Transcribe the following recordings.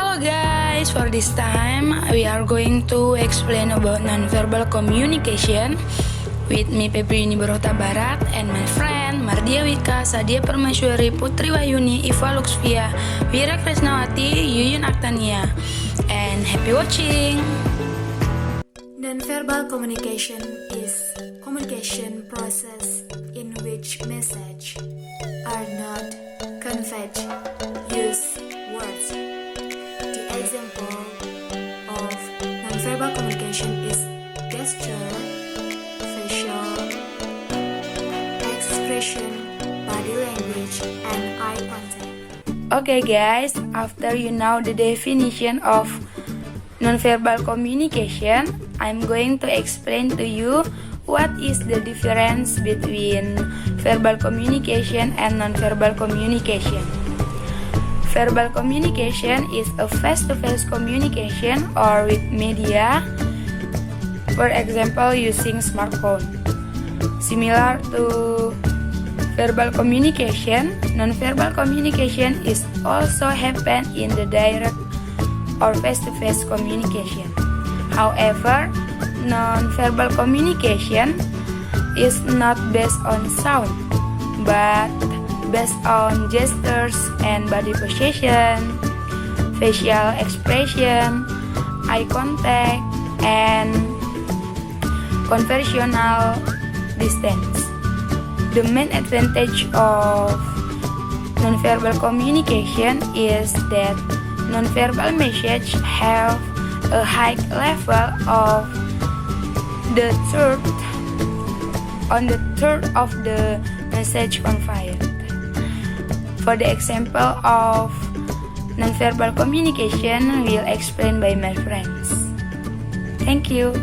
Hello guys, for this time we are going to explain about non-verbal communication with me Febri Nibarota Barat and my friend Mardia Wika, Sadia Permaiswari, Putri Wahyuni, Iva Luxvia, Wira Krisnawati, Yuyun Aktania, and happy watching. Non-verbal communication is communication process in which messages are not conveyed use words. The example of non-verbal communication is gesture, facial expression, body language, and eye contact. Okay guys, after you know the definition of non-verbal communication, I'm going to explain to you what is the difference between verbal communication and non-verbal communication. Verbal communication is a face-to-face communication or with media, for example using smartphone. Similar to verbal communication, non-verbal communication is also happen in the direct or face-to-face communication. However, non-verbal communication is not based on sound, but based on gestures and body position, facial expression, eye contact, and conversational distance. The main advantage of non-verbal communication is that non-verbal messages have a high level of the truth of the message conveyed. For the example of non-verbal communication will explain by my friends. Thank you.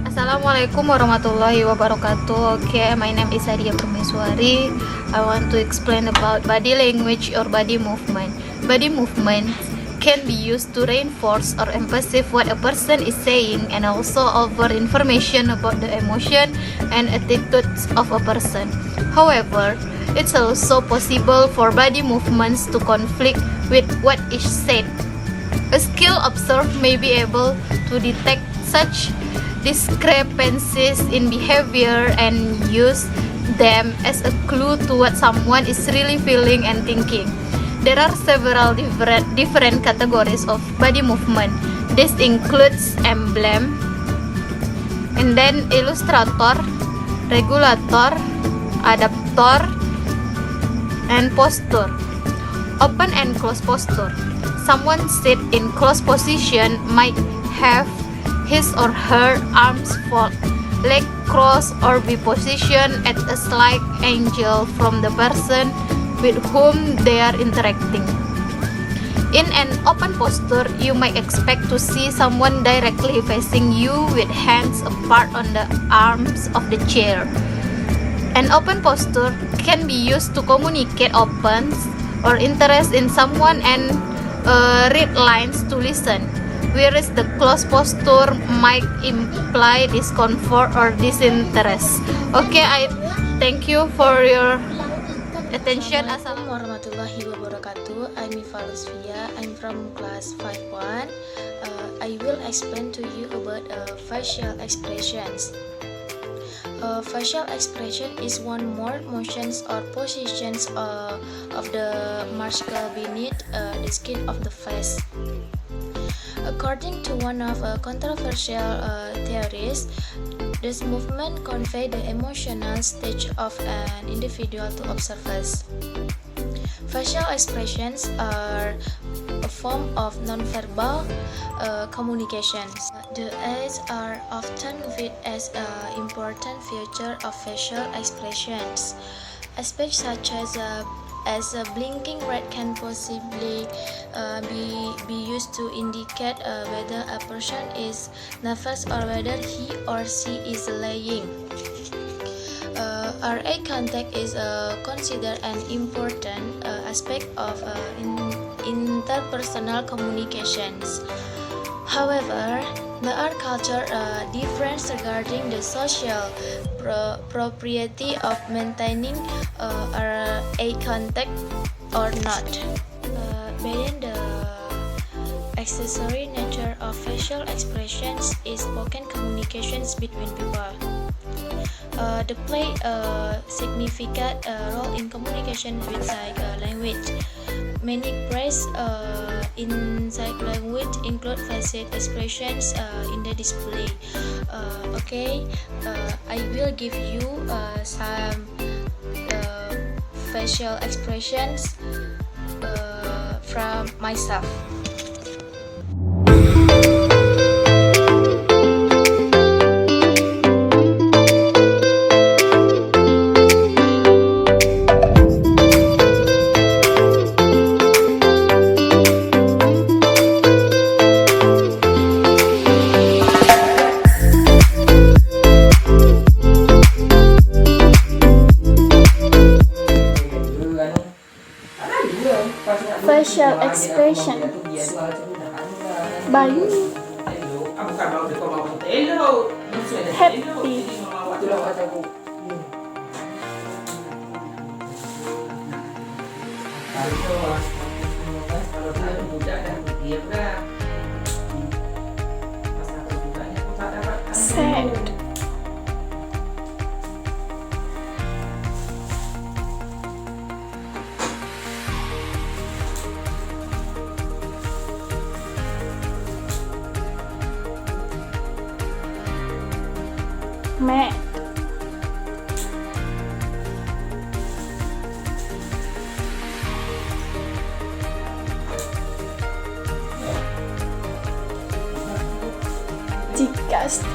Assalamualaikum warahmatullahi wabarakatuh. Okay, my name is Sadia Permaiswari. I want to explain about body language or body movement. Body movement can be used to reinforce or emphasize what a person is saying and also offer information about the emotion and attitudes of a person. However, it's also possible for body movements to conflict with what is said. A skilled observer may be able to detect such discrepancies in behavior and use them as a clue to what someone is really feeling and thinking. There are several different categories of body movement. This includes emblem, and then illustrator, regulator, adaptor, and posture. Open and closed posture. Someone sit in closed position might have his or her arms folded, leg crossed, or be positioned at a slight angle from the person with whom they are interacting. In an open posture, you might expect to see someone directly facing you with hands apart on the arms of the chair. An open posture can be used to communicate openness or interest in someone and read lines to listen, whereas the closed posture might imply discomfort or disinterest. Okay, I thank you for your attention. Assalamualaikum warahmatullahi wabarakatuh. I'm Iva Luxvia. I'm from class 5-1. I will explain to you about facial expressions. Facial expression is one more motions or positions of the muscle beneath the skin of the face. According to one of controversial theories, this movement conveys the emotional stage of an individual to observers. Facial expressions are a form of nonverbal communications. The eyes are often viewed as an important feature of facial expressions. Aspects such as a blinking red can possibly be used to indicate whether a person is nervous or whether he or she is lying. Our eye contact is considered an important aspect of interpersonal communications. However, there are cultural differences regarding the social propriety of maintaining eye contact or not. Beyond the accessory nature of facial expressions is spoken communications between people. They play a significant role in communication with sign language. Many phrases in sign language include facial expressions in the display. I will give you some facial expressions from myself. Facial expression. Bayu. Happy. Sad. Mad. Disgust.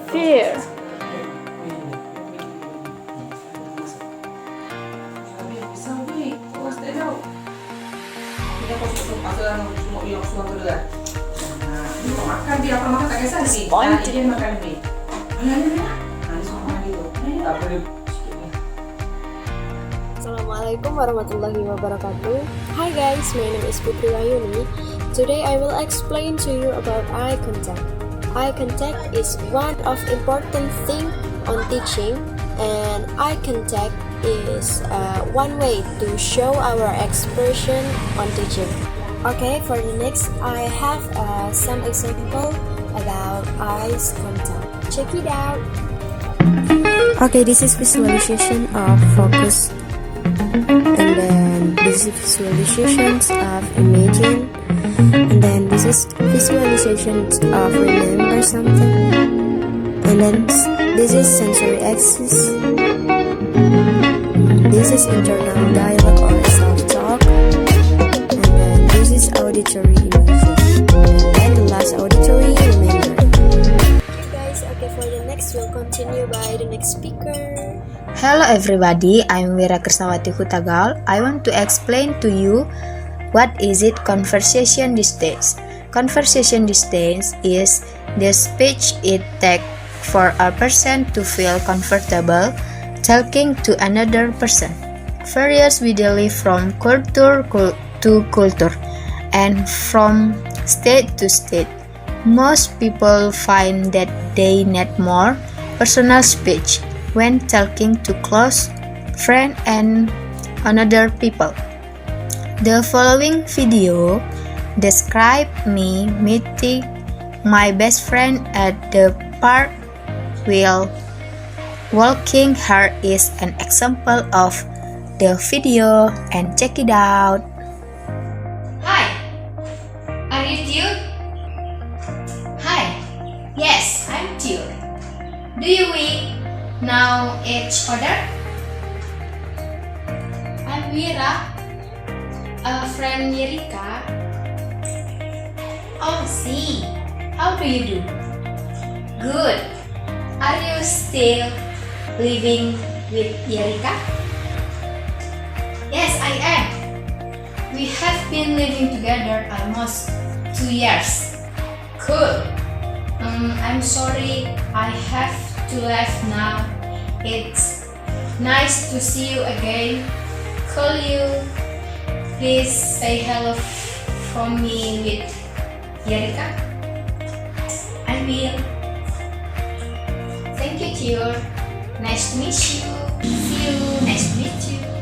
Fear. Assalamualaikum warahmatullahi wabarakatuh. Hi guys, my name is Putri Wayuni. Today I will explain to you about eye contact. Eye contact is one of important thing on teaching, and eye contact is one way to show our expression on teaching. Okay, for the next, I have some example about eyes contact. Check it out. Okay, this is visualization of focus, and then this is visualizations of imagine, and then this is visualizations of remember something, and then this is sensory axis, this is internal dialogue or self-talk, and then this is auditory imaging, and then the last auditory remember. Okay, for the next, we'll continue by the next speaker. Hello everybody, I'm Wira Kersawati Hutagal. I want to explain to you what is it conversation distance. Conversation distance is the speech it takes for a person to feel comfortable talking to another person. Varies widely from culture to culture and from state to state. Most people find that they need more personal speech when talking to close friends and other people. The following video describes me meeting my best friend at the park while walking. Here is an example of the video, and check it out. Hi, are you Tio? Hi, yes, I'm Tio. Do you know each other? I'm Wira, a friend Yerika. Oh, see, how do you do? Good. Are you still living with Yerika? Yes, I am. We have been living together almost 2 years. Cool. I'm sorry I have to leave now. It's nice to see you again. Could you please say hello from me with Yerika? will. Thank you, teacher. Nice to meet you. See you. Nice to meet you.